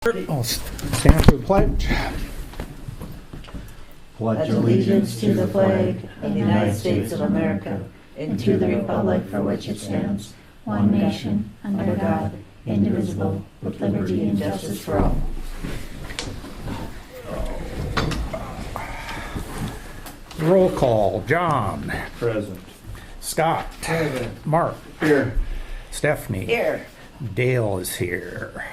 I'll stand for the pledge. Pledge allegiance to the flag of the United States of America and to the republic for which it stands, one nation, under God, indivisible, with liberty and justice for all. Roll call. John. Present. Scott. Present. Mark. Here. Stephanie. Here. Dale is here.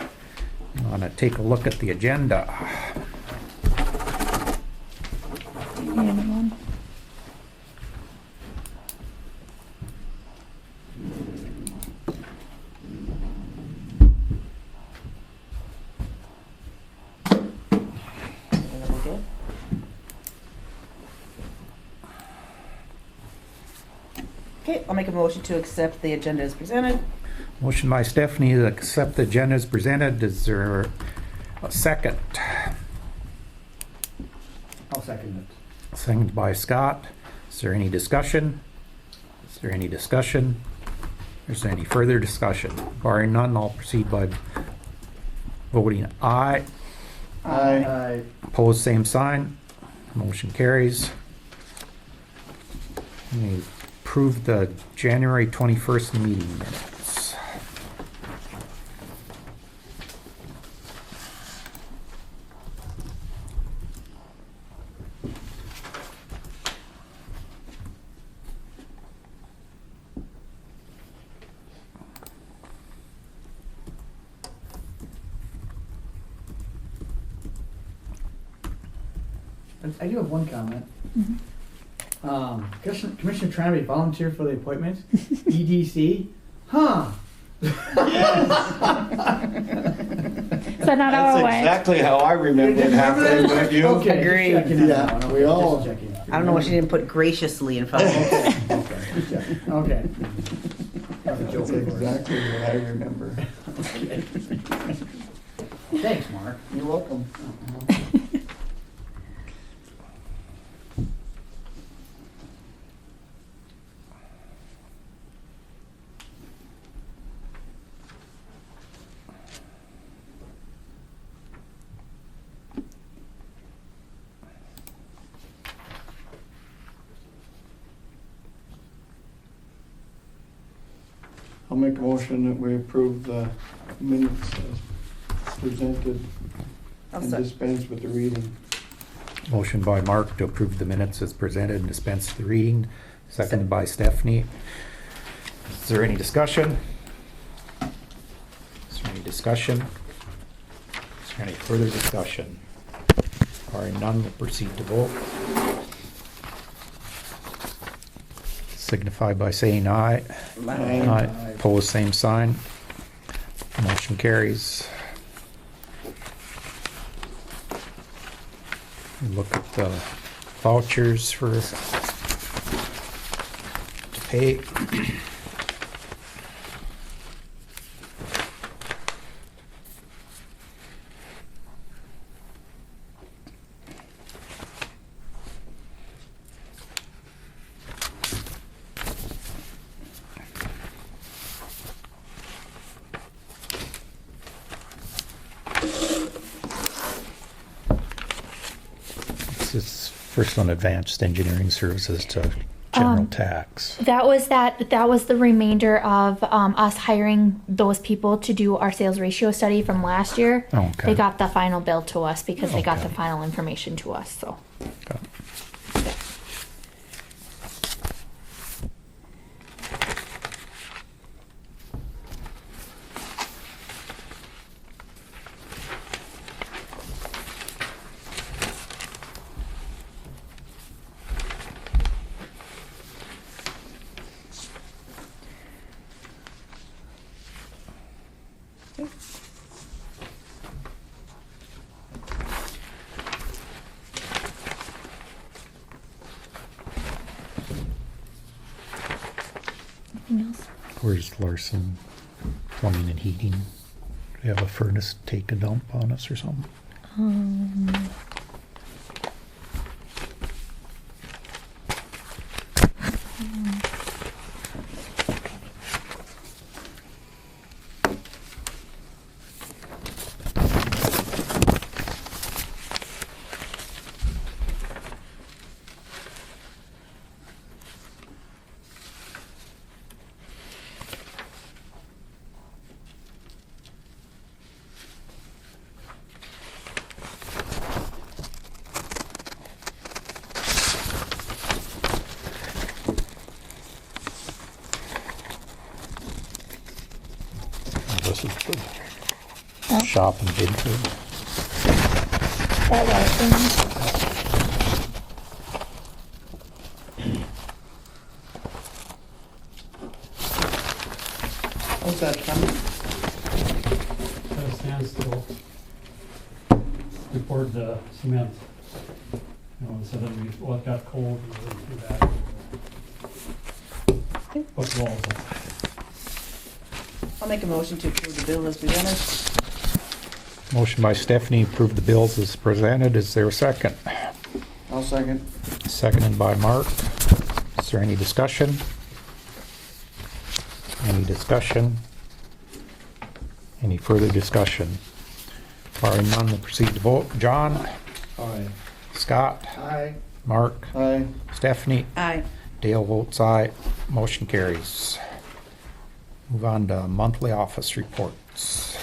I'm going to take a look at the agenda. Anyone? Okay, I'll make a motion to accept the agenda as presented. Motion by Stephanie to accept the agenda as presented. Is there a second? I'll second it. Second by Scott. Is there any discussion? Is there any discussion? Is there any further discussion? Barring none, I'll proceed by voting aye. Aye. Opposed, same sign. Motion carries. We approve the January 21st meeting minutes. I do have one comment. Commissioner Tranby volunteer for the appointment. EDC? Huh. Is that not our That's way? exactly how I remember it happening, don't you? Okay, just Agreed. checking on Yeah, that one. we Okay, all- just checking. I don't know why she didn't put graciously in front of it. Okay, just checking. Okay. That was a joke, That's of course. exactly what I remember. Okay. Thanks, Mark. You're welcome. I'll make a motion that we approve the minutes as presented I'll and sec- dispense with the reading. Motion by Mark to approve the minutes as presented and dispense with the reading. Seconded by Stephanie. Is there any discussion? Is there any discussion? Is there any further discussion? Barring none, we'll proceed to vote. Signify by saying aye. Aye. Opposed, same sign. Motion carries. Look at the vouchers for to pay. This is first on advanced engineering services to general tax. That was the remainder of us hiring those people to do our sales ratio study from last year. Oh, okay. They got the final bill to us because they got Okay. the final information to us. So Okay. anything else? Where's Larson Plumbing and Heating? Do we have a furnace take a dump on us or something? Um, shop and bid for. That Larson. How's that coming? At a standstill. We poured the cement. And so then it got cold and we went through that. Put walls up. I'll make a motion to approve the bill as presented. Motion by Stephanie, approve the bills as presented. Is there a second? I'll second. Seconded by Mark. Is there any discussion? Any discussion? Any further discussion? Barring none, we'll proceed to vote. John? Aye. Scott? Aye. Mark? Aye. Stephanie? Aye. Dale votes aye. Motion carries. Move on to monthly office reports.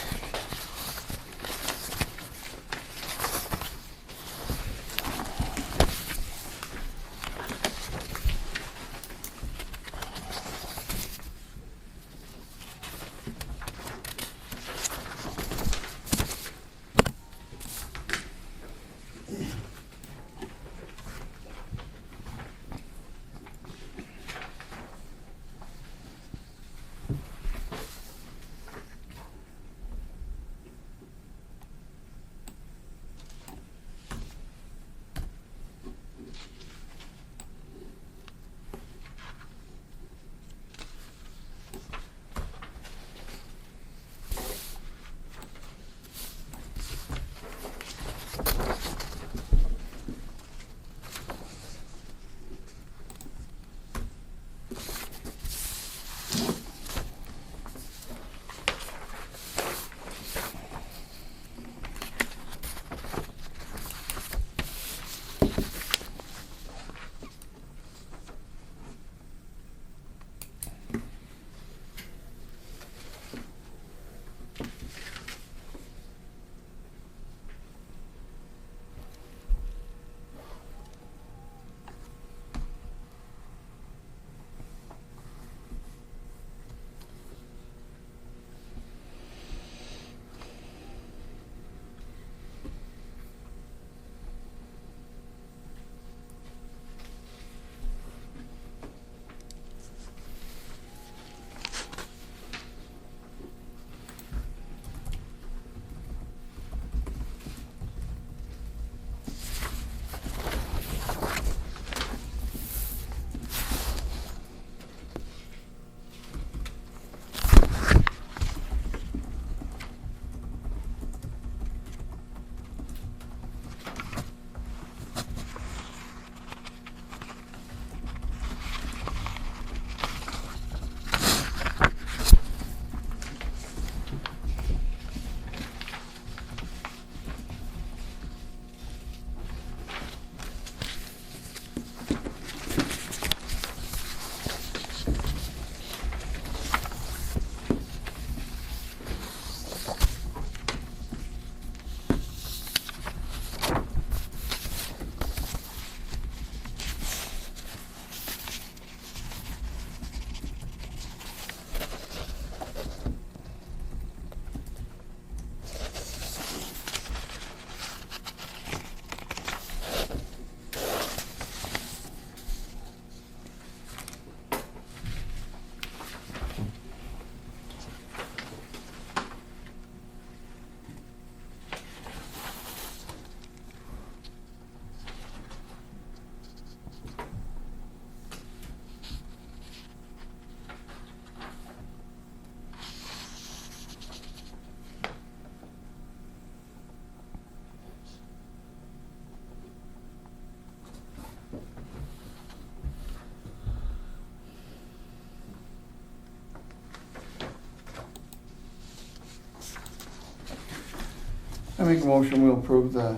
I make a motion, we'll approve the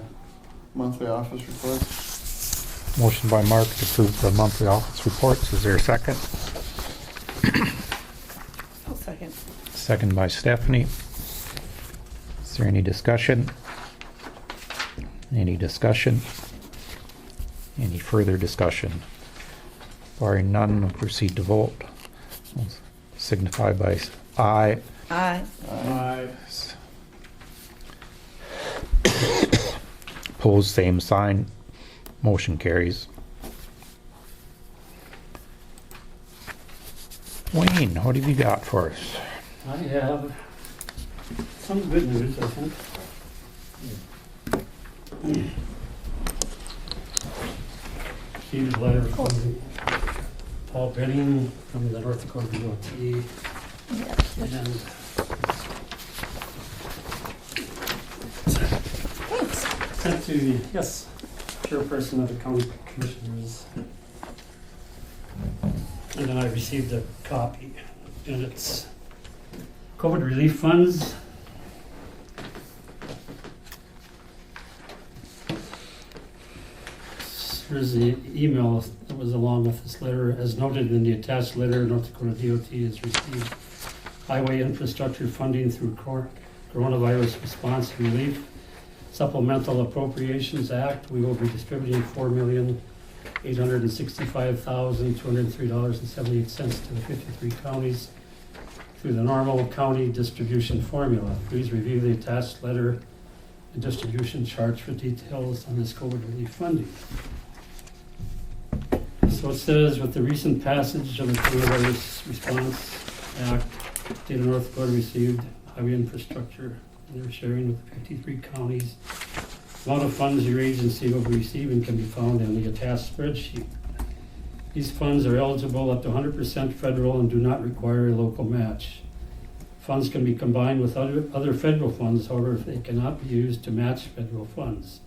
monthly office report. Motion by Mark to approve the monthly office reports. Is there a second? I'll second. Second by Stephanie. Is there any discussion? Any discussion? Any further discussion? Barring none, we'll proceed to vote. Signify by aye. Aye. Aye. Opposed, same sign. Motion carries. Wayne, what have you got for us? I have some good news, I think. Received a letter from Paul Benning from the North Dakota DOT, and sent to the, yes, chairperson of the county commissioners. And then I received a copy, and it's COVID relief funds. Here's the email that was along with this letter. As noted in the attached letter, North Dakota DOT has received highway infrastructure funding through coronavirus response relief supplemental appropriations act. We will be distributing $4,865,203.78 to the 53 counties through the normal county distribution formula. Please review the attached letter and distribution charts for details on this COVID relief funding. So it says, with the recent passage of the Coronavirus Response Act, the state of North Dakota received highway infrastructure and they're sharing with the 53 counties. A lot of funds your agency will be receiving can be found in the attached spreadsheet. These funds are eligible up to 100% federal and do not require a local match. Funds can be combined with other federal funds, however, they cannot be used to match federal funds.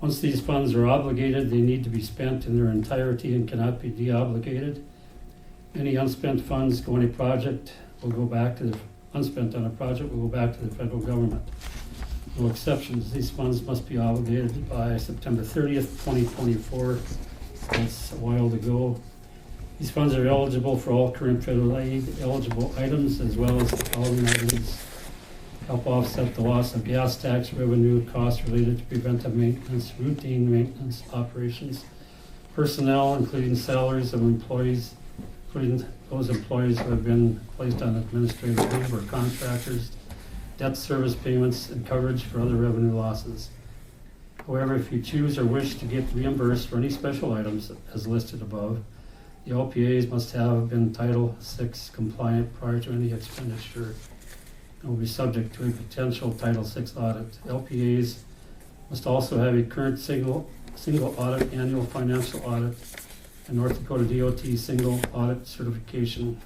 Once these funds are obligated, they need to be spent in their entirety and cannot be deobligated. Any unspent funds go on a project will go back to the unspent on a project will go back to the federal government. No exceptions. These funds must be obligated by September 30th, 2024. That's a while to go. These funds are eligible for all current federal aid eligible items as well as the following items. Help offset the loss of gas tax revenue, costs related to preventive maintenance, routine maintenance operations, personnel, including salaries of employees, including those employees who have been placed on administrative leave or contractors, debt service payments, and coverage for other revenue losses. However, if you choose or wish to get reimbursed for any special items as listed above, the LPAs must have been Title VI compliant prior to any expenditure and will be subject to a potential Title VI audit. LPAs must also have a current single audit annual financial audit and North Dakota DOT single audit certification.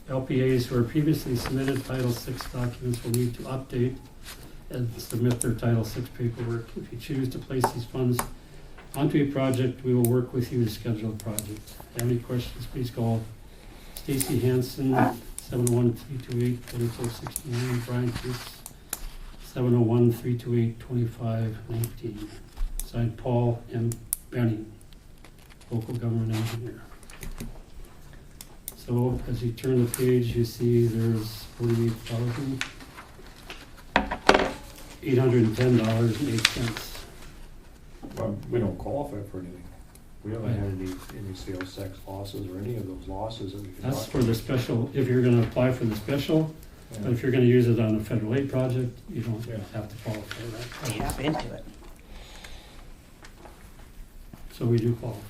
LPAs who are previously submitted Title VI documents will need to update and submit their Title VI paperwork. If you choose to place these funds onto a project, we will work with you to schedule the project. If you have any questions, please call Stacy Hansen, 701-328-2469, Brian Fuchs, 701-328-2519. Signed, Paul M. Benning, local government engineer. So as you turn the page, you see there's $48,810.08. Well, we don't qualify for anything. We haven't had any sales tax losses or any of those losses that we can. That's for the special, if you're gonna apply for the special, but if you're gonna use it on a federal aid project, you don't have to qualify for that. Tap into it. So we do qualify.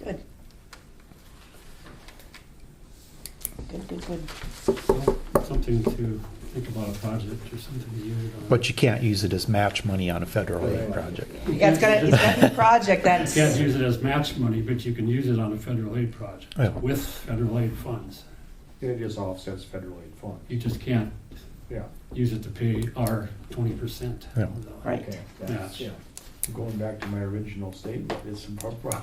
Good. Good. Something to think about a project or something to use it on. But you can't use it as match money on a federal aid project. Yeah, it's got a project You that's, can't use it as match money, but you can use it on a federal aid project Yeah. with federal aid funds. It just offsets federal aid funds. You just can't Yeah. use it to pay our 20%. Yeah. right. Okay. Match. That's, yeah. Going back to my original statement, it's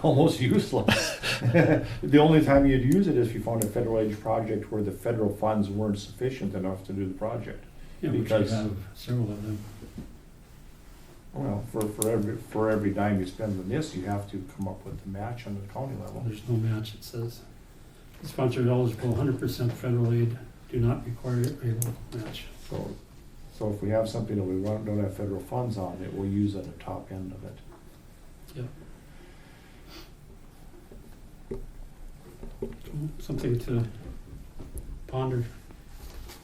almost useless. The only time you'd use it is if you found a federal aid project where the federal funds weren't sufficient enough to do the project. Yeah, but you Because- have several of them. Well, for every dime you spend on this, you have to come up with the match on the county level. There's no match, it says. These funds are eligible 100% federal aid, do not require a local match. So if we have something that we don't have federal funds on, it will use at the top end of it. Something to ponder.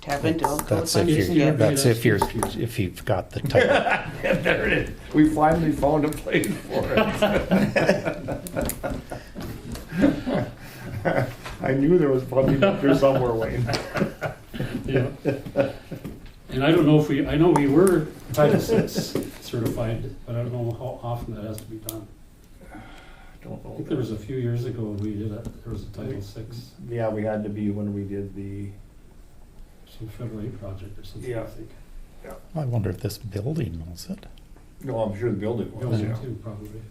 Tap into all code That's if funds. you're, Yeah. that's if you're, if you've got the title. Yeah, there it is. We finally found a place for it. I knew there was funding up there somewhere, Wayne. Yeah. And I don't know if I know we were Title VI certified, but I don't know how often that has to be done. Don't I know. think there was a few years ago when we did it, there was a Title VI, Yeah, we had to be when we did the, some federal aid project or something, Yeah. I think. I wonder if this building knows it. no, I'm sure the building was, Building yeah. too, probably.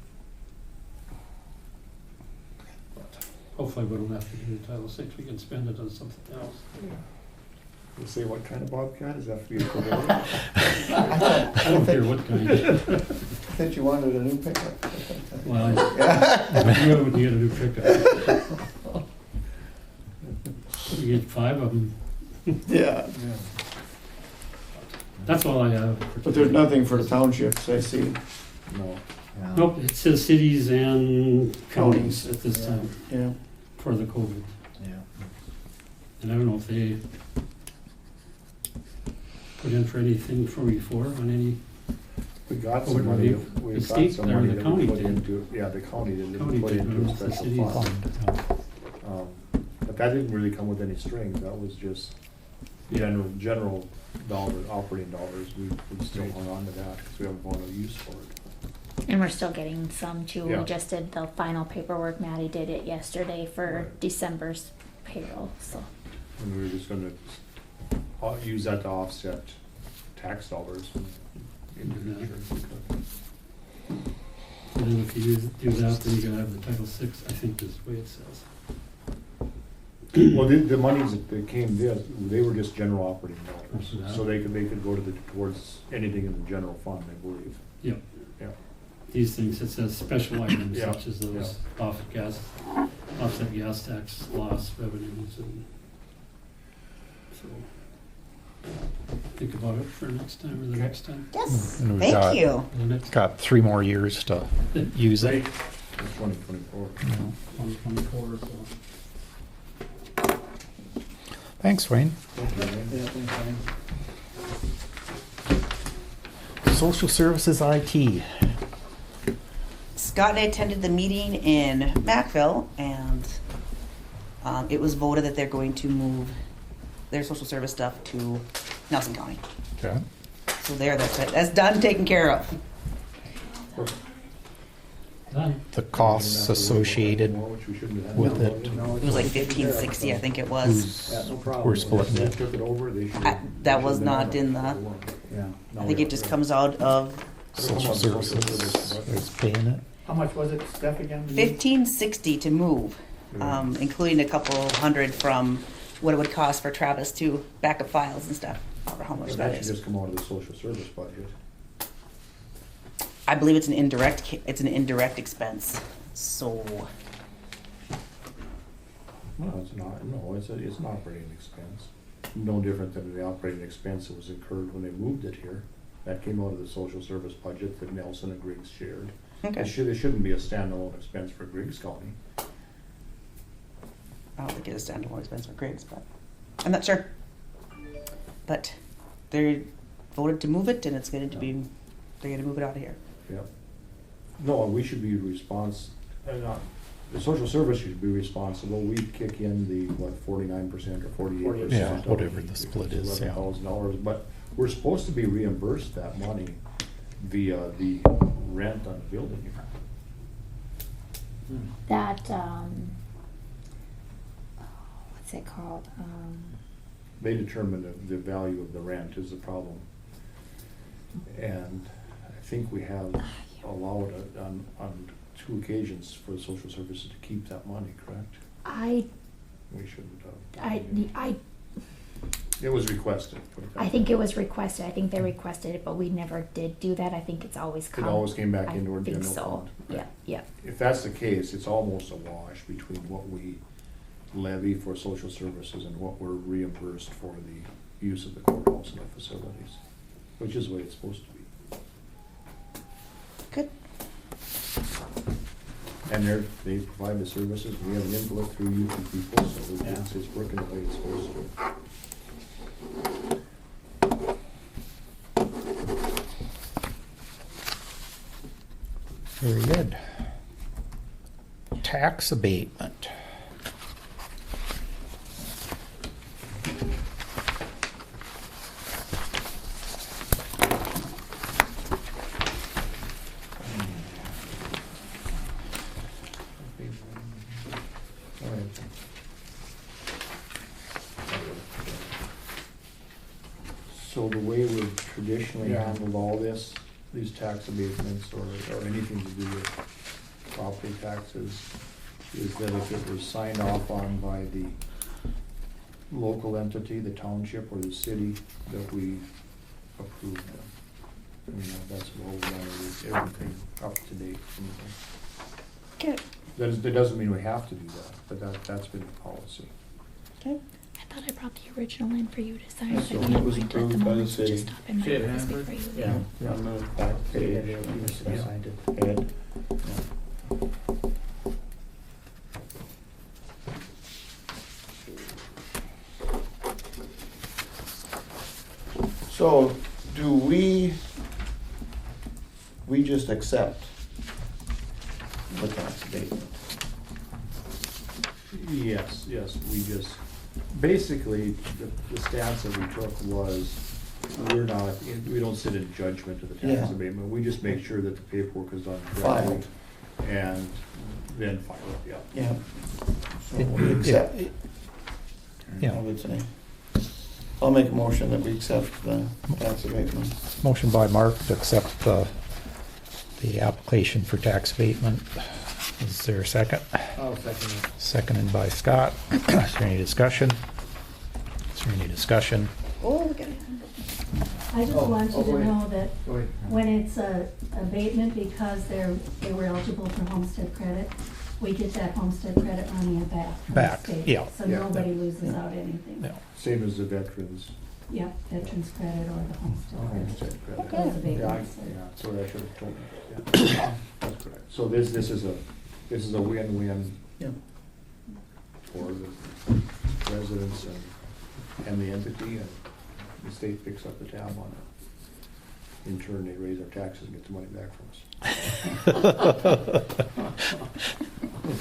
But hopefully we don't have to do Title VI, we can spend it on something else. We'll say what kind of Bobcat, does that have to be a Corolla? I don't care what kind. I thought you wanted a new pickup. Well, you would get a new pickup. You get 5 of them. Yeah, That's all I have. but there's nothing for townships, I see. No. Nope, it says cities and counties at this time Yeah. for the COVID. Yeah. And I don't know if they put in for anything from before on any, We got What some would money, we- we the got state some or money the that county we put did? into, yeah, the county did, County put did, into but a it's the special cities. fund. But that didn't really come with any strings, that was just general dollar, operating dollars, we still hung on to that, because we haven't found a use for it. And we're still getting some too. Yeah. We just did the final paperwork. Maddie did it yesterday for Right. December's payroll, so. And we were just gonna use that to offset tax dollars in the future. and then if you do that, then you gotta have the Title VI, I think is the way it says. Well, the monies that came, they were just general operating dollars, Yeah. so they could go towards anything in the general fund, I believe. Yep. Yeah. These things, it says special items Yeah, such as those offset gas tax loss revenues and so. Think about it for next time or the Okay. next time. Yes, And we've thank got- you. Or the next Got 3 more years to use it. It's 2024. you know. 124 or so. Thanks, Wayne. Yeah, thanks, Ryan. Social services IT. Scott and I attended the meeting in Macville, and it was voted that they're going to move their social service stuff to Nelson County. Okay. So that's done, taken care of. Done. The costs associated with it. It was like 1560, I think it was. We're splitting They it. took it over, they should. That was not in the, Yeah. I think it just comes out of Social services is paying it. How much was it, Steph, again? 1560 to move, including a couple hundred from what it would cost for Travis to back up files and stuff, or how much But that that should is. just come out of the social service budget. I believe it's an indirect expense, so, No, it's not, no, it's an operating expense. No different than the operating expense that was incurred when they moved it here. That came out of the social service budget that Nelson and Griggs shared. okay. It shouldn't be a standalone expense for Griggs County. I don't think it is standalone expense for Griggs, but I'm not sure. But they voted to move it, and it's going to be, they're going to move it out of here. Yep. No, we should be the social service should be responsible. We kick in the, 49% or 48%. Yeah, whatever the split is, yeah. $11,000, but we're supposed to be reimbursed that money via the rent on the building here. That, what's it called? They determine the value of the rent is the problem. And I think we have allowed it on 2 occasions for the social services to keep that money, correct? We shouldn't have. It was requested. put it that I think way. it was requested. I think they requested it, but we never did do that. I think it's always come. It always came back I into our think general so. fund. Yeah, yeah. If that's the case, it's almost a wash between what we levy for social services and what we're reimbursed for the use of the courthouse and the facilities, which is the way it's supposed to be. Good. And they provide the services, we have an input through you people, so it's working the way it's supposed to. Very good. Tax abatement. So the way we've traditionally Yeah. handled all this, these tax abatements or anything to do with property taxes, is that if it was signed off on by the local entity, the township or the city, that we approve them. That's what we've done, is everything up to date. Okay. That doesn't mean we have to do that, but that's been the policy. Okay. I thought I brought the original in for you to sign. If So I it can't was find it at the approved by the moment, so just city. stop in my See it, office Hanford? before you leave. Yeah. On the back page. Ed? So, do we just accept the tax abatement? Yes, we just, basically, the stance that we took was, we don't sit in judgment of the tax Yeah. abatement, we just make sure that the paperwork is done correctly. Filed. And then file it, yeah. Yeah. So we accept, Yeah. I would say. I'll make a motion that we accept the tax abatement. Motion by Mark to accept the application for tax abatement. Is there a second? I'll second it. Seconded by Scott. Is there any discussion? Is there any discussion? Oh, we got it. I just Oh, want you oh, to go ahead. know that Go ahead. when it's a abatement because they were eligible for homestead credit, we get that homestead credit money back from the Back, state. yeah. So Yeah. nobody loses out anything. Yeah. Same as the veterans. Yep, veterans credit or the homestead credit. homestead credit. Okay. Those Yeah, abatements. so I should have told you, yeah. That's correct. So this is a win-win Yeah. for the residents and the entity, and the state picks up the tab on it. In turn, they raise our taxes and get the money back from us.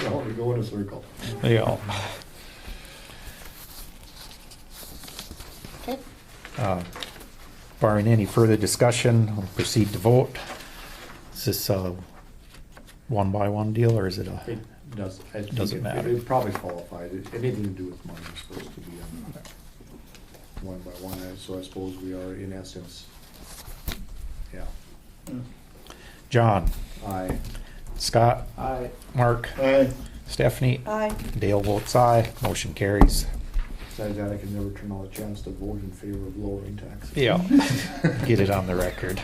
So we go in a circle. Yeah. Okay. Barring any further discussion, we'll proceed to vote. Is this a one-by-one deal, or is it a? It does, I think Doesn't matter. it probably qualifies, anything to do with money is supposed to be one by one, so I suppose we are in essence, yeah. John, Aye. Scott, Aye. Mark, Aye. Stephanie, Aye. Dale votes aye, motion carries. Besides that, I can never turn on a chance to vote in favor of lowering taxes. Yeah, get it on the record.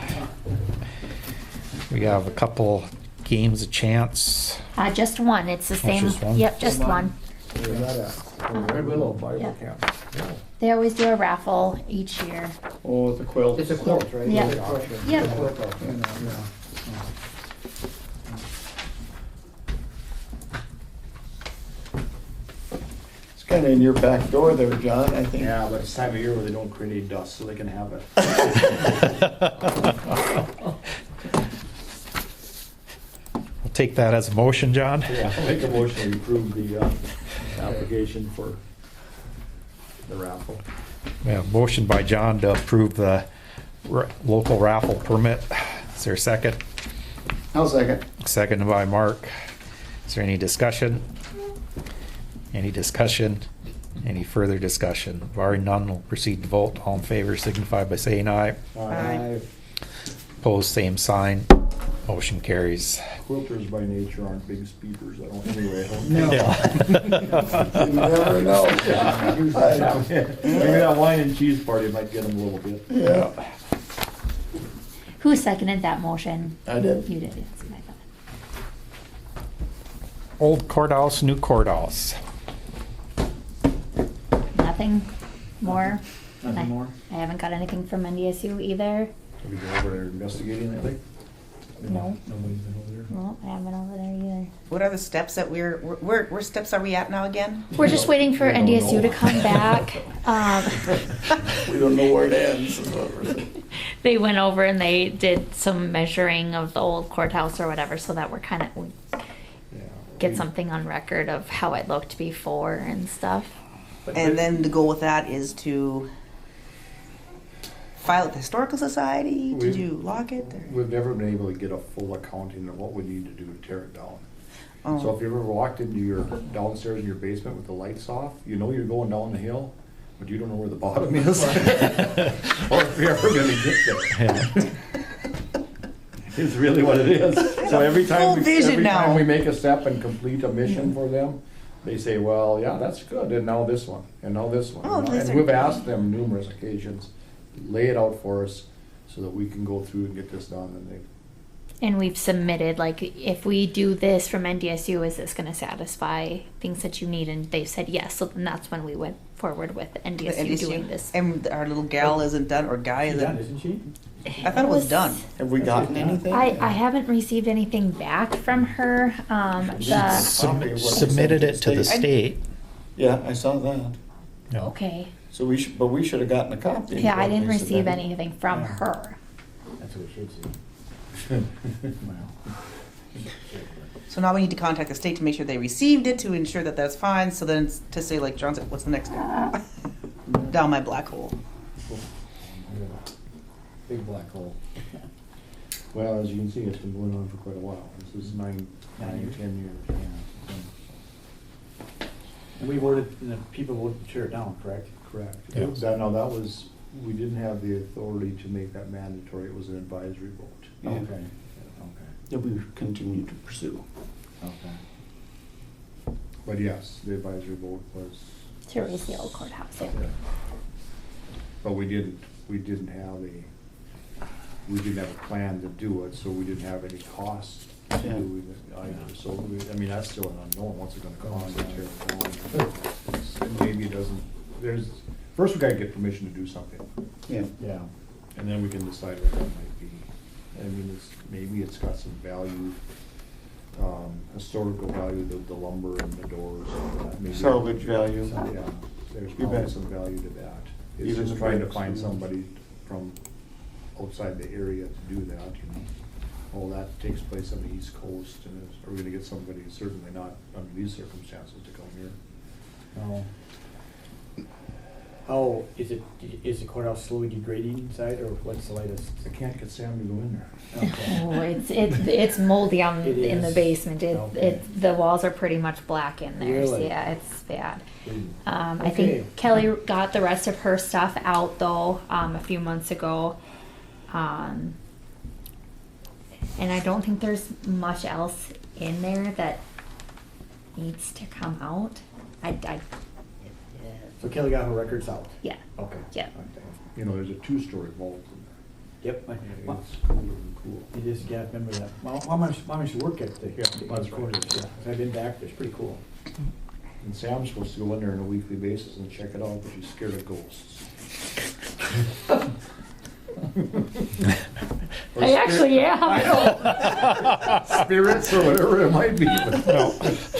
We have a couple games of chance. Just one. It's the same. just one? Yep, just One. one. Where's that at? Oh, Red Willow Bible Yeah. Camp. Yeah. They always do a raffle each year. Oh, it's a quilt. It's a quilt, right? Yeah. It's a quilt. Yeah. It's a quilt, yeah. It's kinda in your back door there, John, I think. Yeah, but it's time of year where they don't create any dust, so they can have it. We'll take that as a motion, John. Yeah, I'll make a motion to approve the application for the raffle. We have a motion by John to approve the local raffle permit. Is there a second? I'll second. Seconded by Mark. Is there any discussion? Any discussion? Any further discussion? Barring none, we'll proceed to vote. All in favor signify by saying aye. Aye. Opposed, same sign. Motion carries. Quilters by nature aren't big speakers, I don't, anyway, I don't. No. You never know. Maybe that wine and cheese party might get them a little bit. Yeah. Who seconded that motion? I did. You did. Yes, I thought. Old courthouse, new courthouse. Nothing more. Nothing more? I haven't got anything from NDSU either. Have you been over there investigating lately? No. Nobody's been over there. No, I haven't been over there either. What are the steps that where steps are we at now again? We're just waiting for We don't NDSU know. to come back. We don't know where it ends, is what we're saying. They went over and they did some measuring of the old courthouse or whatever, so that we're kind of get something on record of how it looked before and stuff. And then the goal with that is to file at the Historical Society, to We- do lock it? We've never been able to get a full accounting of what we need to do to tear it down. So Oh, if you ever walked into your downstairs in your basement with the lights off, you know you're going down the hill, but you don't know where the bottom is. Or if you're ever gonna get there. It's really what it is. So every full time, vision every now. time we make a step and complete a mission for them, they say, well, yeah, that's good, and now this one, and now this one. Oh, you know? these And are- we've asked them numerous occasions, lay it out for us so that we can go through and get this done, and they, And we've submitted, like, if we do this from NDSU, is this going to satisfy things that you need? And they said yes. So then that's when we went forward with the NDSU doing this. And our little gal isn't done, or guy She's isn't. done, isn't she? I thought it was done. Have we gotten anything? I haven't received anything back from her. Submitted it to the state. Yeah, I saw that. No. Okay. So but we should have gotten a copy. Yeah, I didn't They said receive that. anything from Yeah. her. That's what we should see. So now we need to contact the state to make sure they received it, to ensure that that's fine, so then it's to say, like John said, what's the next step? Down my black hole. Big black hole. well, as you can see, it's been going on for quite a while. This is 10 years. And we voted, and the people voted to tear it down, correct? Correct. Yeah. That was, we didn't have the authority to make that mandatory, it was an advisory vote. Yeah. Okay, okay, That we continue to pursue. okay. But yes, the advisory vote was. To raise the old courthouse. Yeah. But we didn't have a plan to do it, so we didn't have any cost to Yeah. do it either. So, I mean, that's still an unknown, what's it gonna cost to tear it down? It's- Maybe it doesn't, first we gotta get permission to do something, Yeah. Yeah. and then we can decide what that might be. I mean, maybe it's got some value, historical value, the lumber and the doors and that. Maybe- Salvage value. Yeah, there's You probably bet. some value to that. It's Even just the trying to bricks find and- somebody from outside the area to do that, you know. All that takes place on the East Coast, and are we gonna get somebody, certainly not under these circumstances, to come here? No. How, is the courthouse slowly degrading inside, or what's the latest? I can't get Sam to go in there. Okay. Oh, it's moldy on It in the is? basement. Okay. The walls are pretty much black in there. So Really? yeah, it's bad. Mm. I Okay. think Kelly got the rest of her stuff out though a few months ago, and I don't think there's much else in there that needs to come out. So Kelly got her records out? Yeah. Okay. Yeah. Okay. You know, there's a two-story vault in Yep. there. It's cooler than cool. It is, yeah, I remember that. Well, Mom used to work at the that's headquarters, right. yeah. I've been back there, it's pretty cool. And Sam's supposed to go in there on a weekly basis and check it out, but she's scared of ghosts. Or I actually am. spirits or whatever it might be, but no,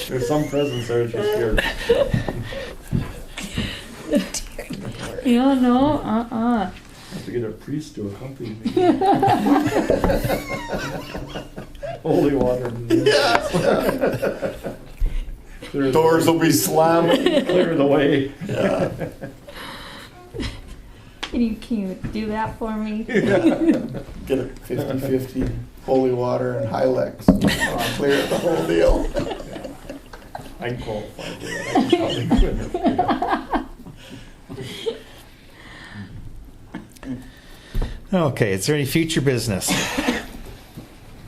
there's some presence there that she's scared. Yeah, no, Have to get a priest to accompany me. Holy water. Doors will be slamming. Clear the way. Yeah. Can you do that for me? Get a 50-50 holy water and Hylex. Clear the whole deal. I can qualify for that. I can probably quit it. Okay, is there any future business?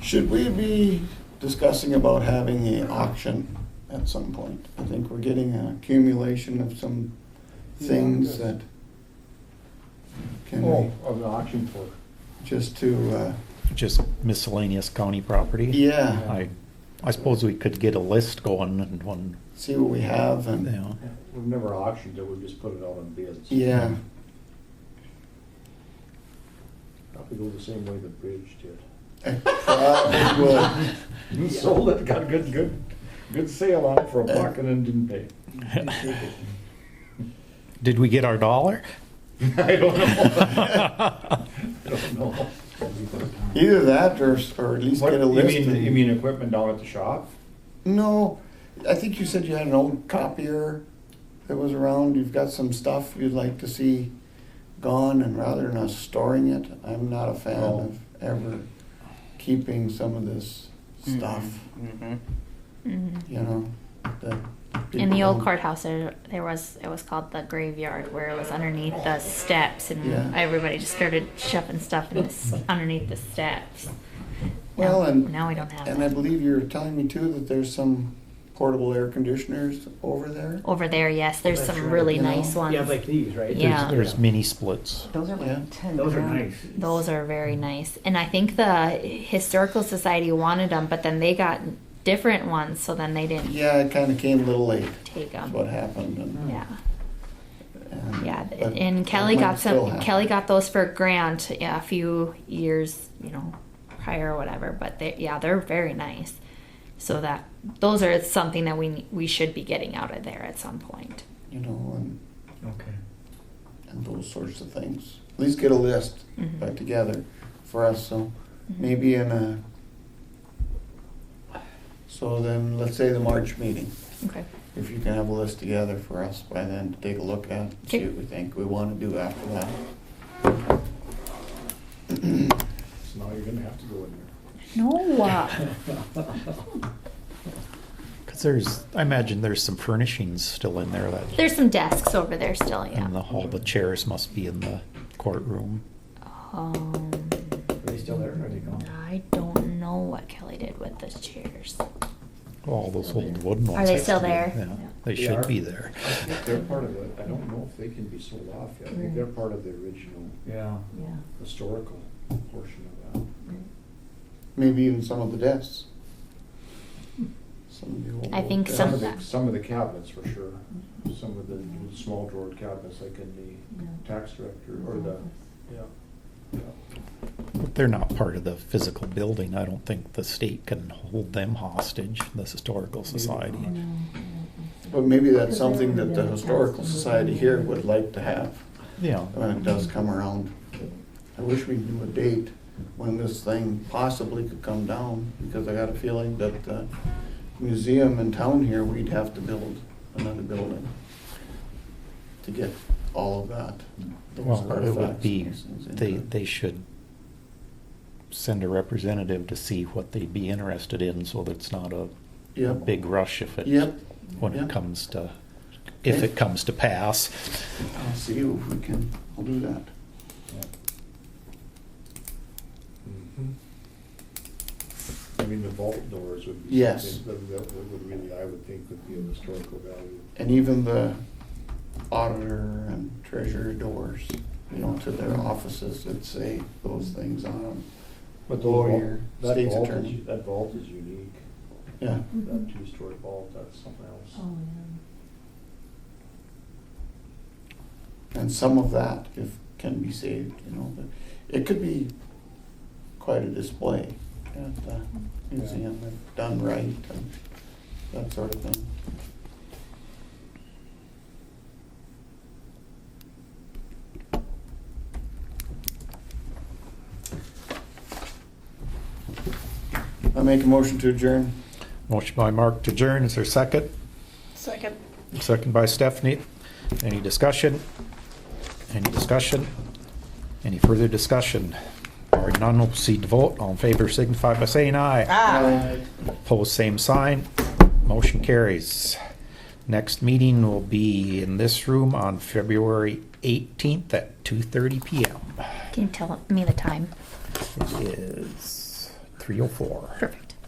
Should we be discussing about having an auction at some point? I think we're getting an accumulation of some things that can Oh, we, of the auction for. just to, Just miscellaneous county property? yeah, I suppose we could get a list going and one, see what we have you and, know. We've never auctioned it, we just put it out on bids. yeah. Probably go the same way the bridge did. Probably would. You sold it, got a good sale on it for $1 and then didn't pay. Did we get our dollar? I don't know. I don't know. Either that or at least What, get a you list. mean, and- you mean equipment down at the shop? No, I think you said you had an old copier that was around. You've got some stuff you'd like to see gone, and rather than us storing it, I'm not a fan Oh. of ever keeping some of this stuff, Mhm. you know. that In the people old don't- courthouse, it was called the graveyard, where it was underneath the steps, and Yeah. everybody just started shoving stuff underneath the steps. Well, Now- and now we don't have and I that. believe you were telling me too that there's some portable air conditioners over there. Over there, yes, there's That's some right, really you know. nice ones. Yeah, like these, right? Yeah. There's mini splits. Those are Yeah. like 10 Those are grand. nice. Those are very nice, and I think the historical society wanted them, but then they got different ones, so then they didn't Yeah, it kind of came a little late. take That's them. what happened. Yeah. And, Yeah, but and Kelly it might got still some. happen. Kelly got those for a grant, yeah, a few years, prior or whatever. But they're very nice. So those are something that we should be getting out of there at some point. You know, Okay. and those sorts of things. At least get a list Mhm. put together for us. So Mhm. maybe so then let's say the March meeting. Okay. If you can have a list together for us by then to take a look at, see Okay. what we think we want to do after that. So now you're gonna have to go in there. No. Because I imagine there's some furnishings still in there that, There's some desks over there still. Yeah. and all the chairs must be in the courtroom. Are they still there, or are they gone? I don't know what Kelly did with the chairs. All those old wooden ones. Are they have still to be- there? Yeah, they They should are. be there. I think they're part of it. I don't know if they can be sold off yet. I think they're part of the original Yeah. Yeah. historical portion of that. Maybe even some of the desks. Some of the old. I think desks. Some of the cabinets for sure. Some of the small drawer cabinets like in the tax director or the, yeah. But they're not part of the physical building. I don't think the state can hold them hostage, the Historical Society. But maybe that's something that the Historical Society here would like to have Yeah. when it does come around. I wish we knew a date when this thing possibly could come down, because I got a feeling that the museum in town here, we'd have to build another building to get all of that. those Well, it would artifacts be, and things into they it. should send a representative to see what they'd be interested in, so that it's not a Yep. big rush Yep. when Yep. it comes to, if Okay. it comes to pass. I'll see if we can, I'll do that. I mean, the vault doors would be Yes. something that would really, I would think, would be of historical value. And even the auditor and treasurer doors, to their offices that say those things on them. But the Lawyer, that state's vault attorney. that vault is unique. Yeah. That two-story vault, that's something else. Oh, yeah. And some of that, if can be saved, but it could be quite a display at the museum, if done right and that sort of thing. I make a motion to adjourn. Motion by Mark to adjourn, is there a second? Second. Second by Stephanie. Any discussion? Any discussion? Any further discussion? Hearing none, we'll proceed to vote. All in favor signify by saying aye. Ah. Opposed, same sign. Motion carries. Next meeting will be in this room on February 18th at 2:30 PM. Can you tell me the time? It is 3:04. Perfect.